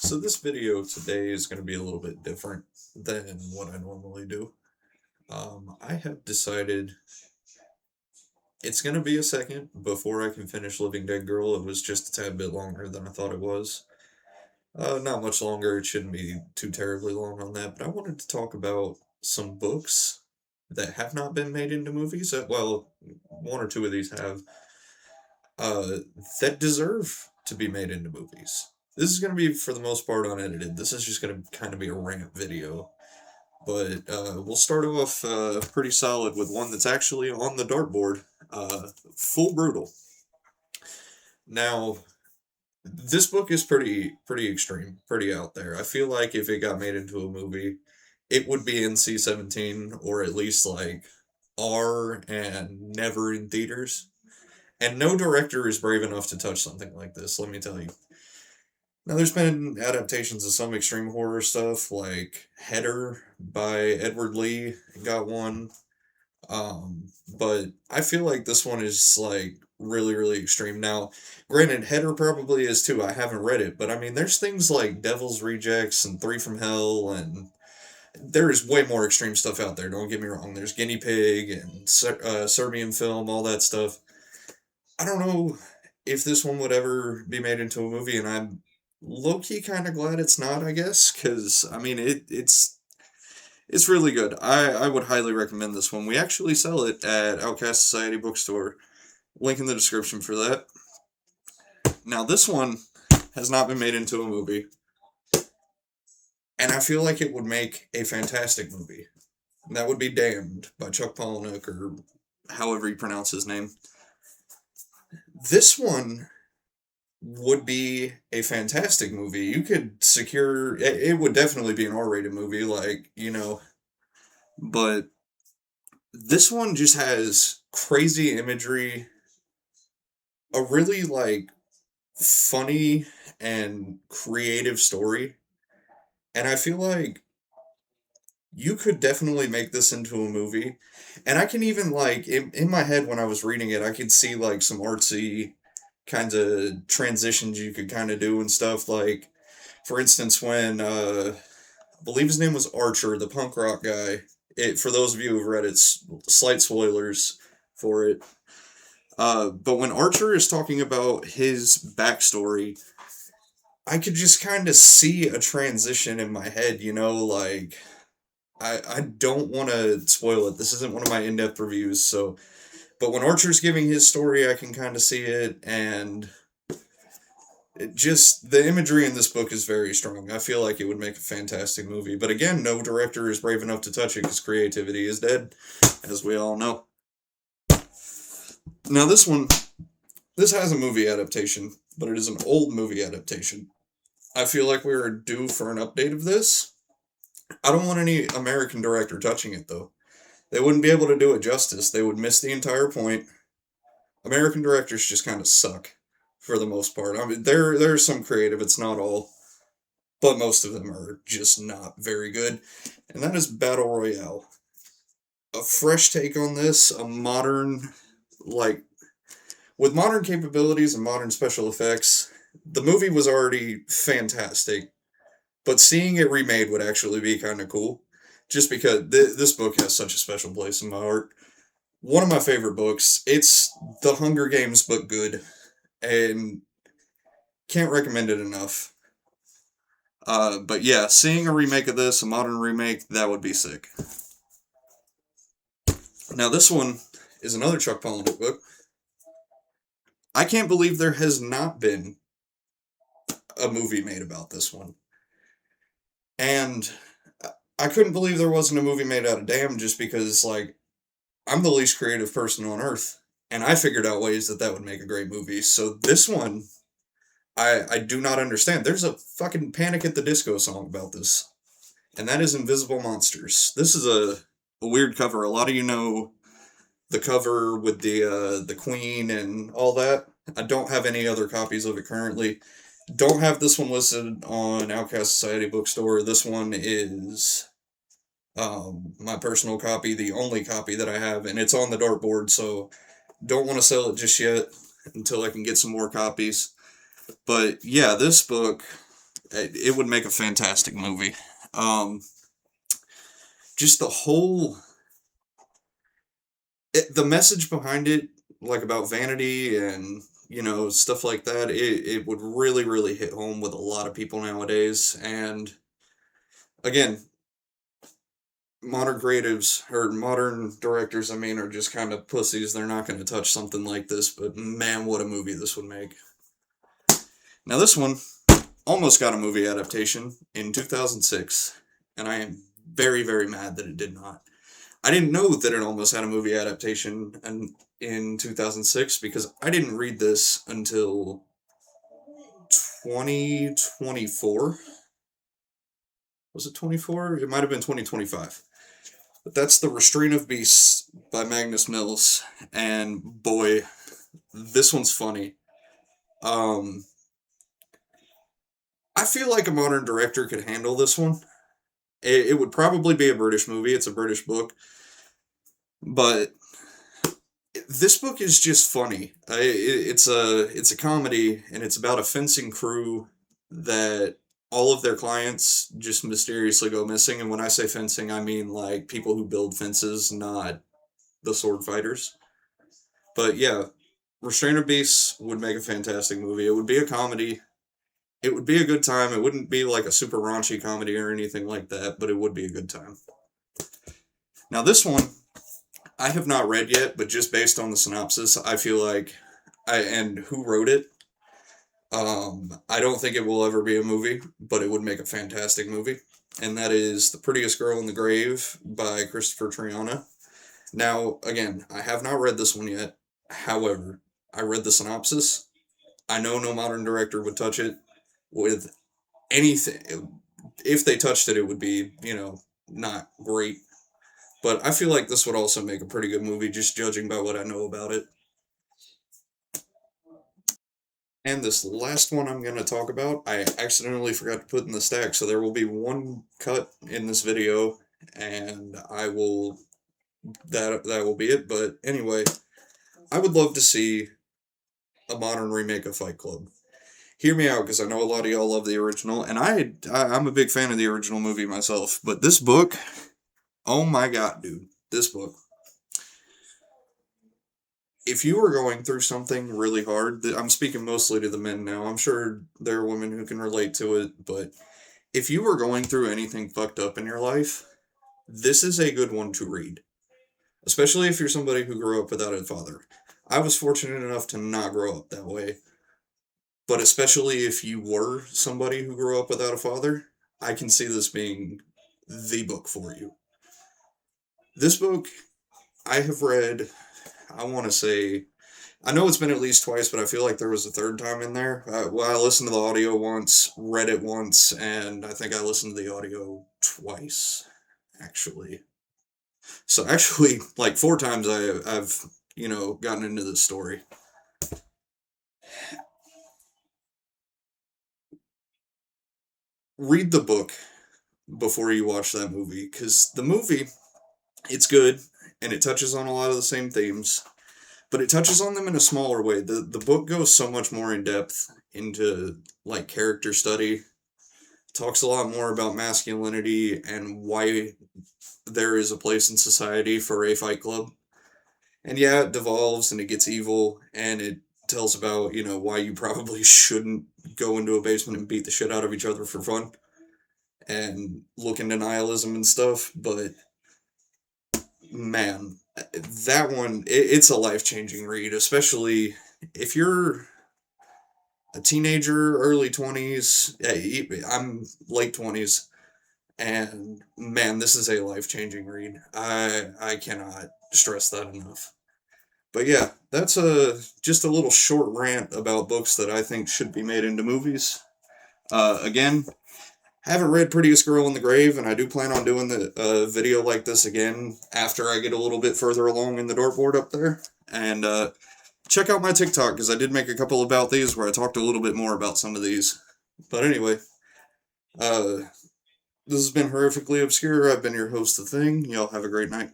So this video today is going to be a little bit different than what I normally do. I have decided it's going to be a second before I can finish Living Dead Girl. It was just a tad bit longer than I thought it was. Not much longer. It shouldn't be too terribly long on that. But I wanted to talk about some books that have not been made into movies. Well, one or two of these have. Uh, that deserve to be made into movies. This is going to be, for the most part, unedited. This is just going to kind of be a rant video. But we'll start off pretty solid with one that's actually on the dartboard. Full Brutal. Now, this book is pretty extreme, pretty out there. I feel like if it got made into a movie, it would be NC-17 or at least like R and never in theaters. And no director is brave enough to touch something like this, let me tell you. Now, there's been adaptations of some extreme horror stuff, like Header by Edward Lee got one. But I feel like this one is like really extreme. Now, granted, Header probably is too. I haven't read it, but I mean, there's things like Devil's Rejects and Three from Hell, and there is way more extreme stuff out there. Don't get me wrong. There's Guinea Pig and Serbian Film, all that stuff. I don't know if this one would ever be made into a movie, and I'm low key kind of glad it's not. I guess because I mean it's really good. I would highly recommend this one. We actually sell it at Outcast Society Bookstore. Link in the description for that. Now this one has not been made into a movie, and I feel like it would make a fantastic movie. And that would be Damned by Chuck Palahniuk, or however you pronounce his name. This one would be a fantastic movie. You could secure it would definitely be an R-rated movie, like, but this one just has crazy imagery, a really like funny and creative story, and I feel like you could definitely make this into a movie. And I can even like in my head when I was reading it, I could see like some artsy kinds of transitions you could kind of do and stuff. Like, for instance, when I believe his name was Archer, the punk rock guy. For those of you who've read it, slight spoilers for it. But when Archer is talking about his backstory, I could just kind of see a transition in my head, like I don't want to spoil it. This isn't one of my in-depth reviews, so but when Archer's giving his story, I can kind of see it, and the imagery in this book is very strong. I feel like it would make a fantastic movie, but again, no director is brave enough to touch it because creativity is dead, as we all know. Now this has a movie adaptation, but it is an old movie adaptation. I feel like we are due for an update of this. I don't want any American director touching it, though. They wouldn't be able to do it justice. They would miss the entire point. American directors just kind of suck, for the most part. I mean, there's some creative, it's not all, but most of them are just not very good. And that is Battle Royale. A fresh take on this, a modern, like, with modern capabilities and modern special effects, the movie was already fantastic. But seeing it remade would actually be kind of cool, just because this book has such a special place in my heart. One of my favorite books. It's The Hunger Games, but good, and can't recommend it enough. But yeah, seeing a remake of this, a modern remake, that would be sick. Now this one is another Chuck Palahniuk book. I can't believe there has not been a movie made about this one. And I couldn't believe there wasn't a movie made out of Damn, just because, like, I'm the least creative person on earth, and I figured out ways that would make a great movie. So this one, I do not understand. There's a fucking Panic at the Disco song about this, and that is Invisible Monsters. This is a weird cover. A lot of you know the cover with the Queen and all that. I don't have any other copies of it currently. Don't have this one listed on Outcast Society Bookstore. This one is my personal copy, the only copy that I have, and it's on the dartboard, so don't want to sell it just yet until I can get some more copies. But yeah, this book, It would make a fantastic movie. Um, just the message behind it, like about vanity and stuff like that. It would really really hit home with a lot of people nowadays. And again, modern creatives or modern directors, I mean, are just kind of pussies. They're not going to touch something like this. But man, what a movie this would make! Now this one almost got a movie adaptation in 2006, and I am very very mad that it did not. I didn't know that it almost had a movie adaptation in 2006 because I didn't read this until 2024. Was it 24? It might have been 2025. But that's The Restraint of Beasts by Magnus Mills. And boy, this one's funny. Um, I feel like a modern director could handle this one. It would probably be a British movie, it's a British book. But this book is just funny. It's a comedy, and it's about a fencing crew that all of their clients just mysteriously go missing. And when I say fencing, I mean like people who build fences, not the sword fighters. But yeah, Restrainer Beasts would make a fantastic movie. It would be a comedy. It would be a good time. It wouldn't be like a super raunchy comedy or anything like that, but it would be a good time. Now this one I have not read yet, but just based on the synopsis, I feel like and who wrote it. I don't think it will ever be a movie, but it would make a fantastic movie. And that is The Prettiest Girl in the Grave by Christopher Triana. Now, again, I have not read this one yet. However, I read the synopsis. I know no modern director would touch it with anything. If they touched it, it would be, not great. But I feel like this would also make a pretty good movie, just judging by what I know about it. And this last one I'm going to talk about, I accidentally forgot to put in the stack, so there will be one cut in this video, and that will be it. But anyway, I would love to see a modern remake of Fight Club. Hear me out, because I know a lot of y'all love the original, and I'm a big fan of the original movie myself. But this book, oh my god, dude, this book. If you are going through something really hard, I'm speaking mostly to the men now. I'm sure there are women who can relate to it, but if you are going through anything fucked up in your life, this is a good one to read. Especially if you're somebody who grew up without a father. I was fortunate enough to not grow up that way. But especially if you were somebody who grew up without a father, I can see this being the book for you. This book, I have read, I want to say, I know it's been at least twice, but I feel like there was a third time in there. Well, I listened to the audio once, read it once, and I think I listened to the audio twice, actually. So actually, like 4 times I've gotten into this story. Read the book before you watch that movie, because the movie, it's good, and it touches on a lot of the same themes, but it touches on them in a smaller way. The book goes so much more in depth into like character study, talks a lot more about masculinity and why there is a place in society for a fight club. And yeah, it devolves and it gets evil, and it tells about, why you probably shouldn't go into a basement and beat the shit out of each other for fun and look into nihilism and stuff. But man, that one, it's a life changing read, especially if you're a teenager, early 20s. I'm late 20s, and man, this is a life changing read. I cannot stress that enough. But yeah, that's just a little short rant about books that I think should be made into movies. Again, haven't read Prettiest Girl in the Grave, and I do plan on doing the video like this again after I get a little bit further along in the dartboard up there. And check out my TikTok, because I did make a couple about these where I talked a little bit more about some of these. But anyway, uh, this has been Horrifically Obscure. I've been your host, The Thing. Y'all have a great night.